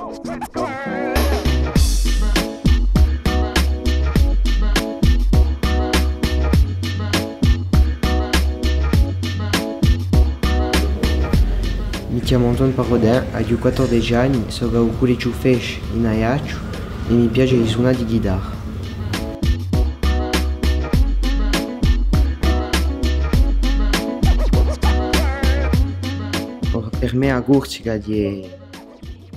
Mi chiamo Anton Parodin, ho 14 anni, sono un collegio FESH in Ajaccio e mi piace suonare di chitarra. Per me la Corsica è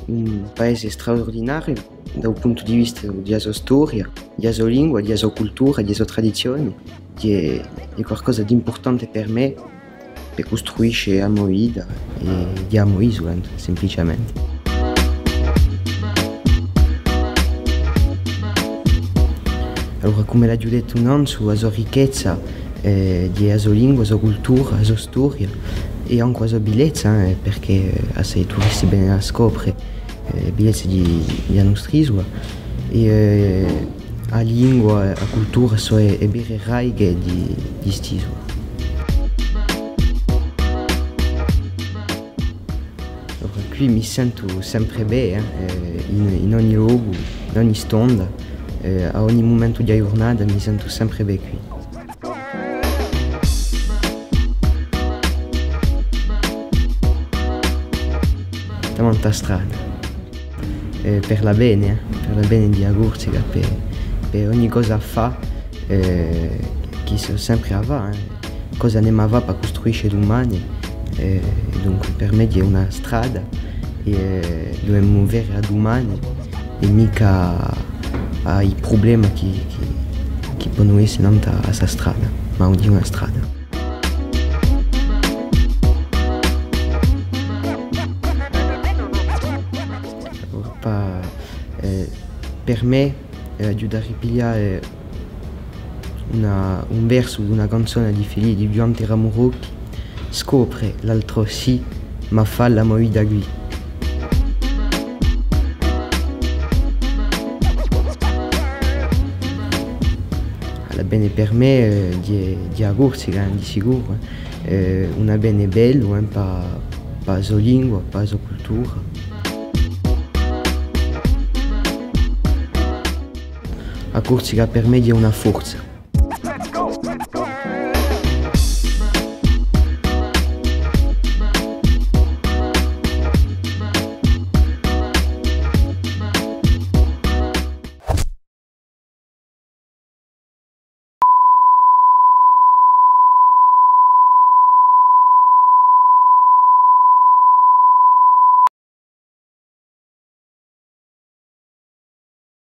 un paese straordinario dal punto di vista della sua storia, della sua lingua, della sua cultura, delle sue tradizioni. È qualcosa di importante per me, per costruire la mia vita e la mia isola, semplicemente. Allora, come l'ha già detto Nanzu, la sua ricchezza della sua lingua, la sua cultura, la sua storia e anche la sua bellezza, perché se i turisti bene la scoprono, la bellezza della nostra isola. E la lingua, la cultura sono le vere radici di quest'isola. Allora, qui mi sento sempre bene, in ogni luogo, in ogni stonda, a ogni momento della giornata mi sento sempre bene qui. Siamo in strada, per la bene di Corsica, per ogni cosa fa, che sono sempre avanti, cosa ne va per costruire domani. Dunque per me è una strada e dobbiamo muovere a domani e mica ai problemi che possono essere davanti a questa strada, ma è una strada. Per me aiutare a ripigliare un verso di una canzone di Fili di Giante Ramurocchi, scopre l'altro sì, ma fa la mia vita qui. Alla bene per me di Corsica, di sicuro, una bene bella per la sua lingua, per la sua cultura. La Corsica per me è una forza.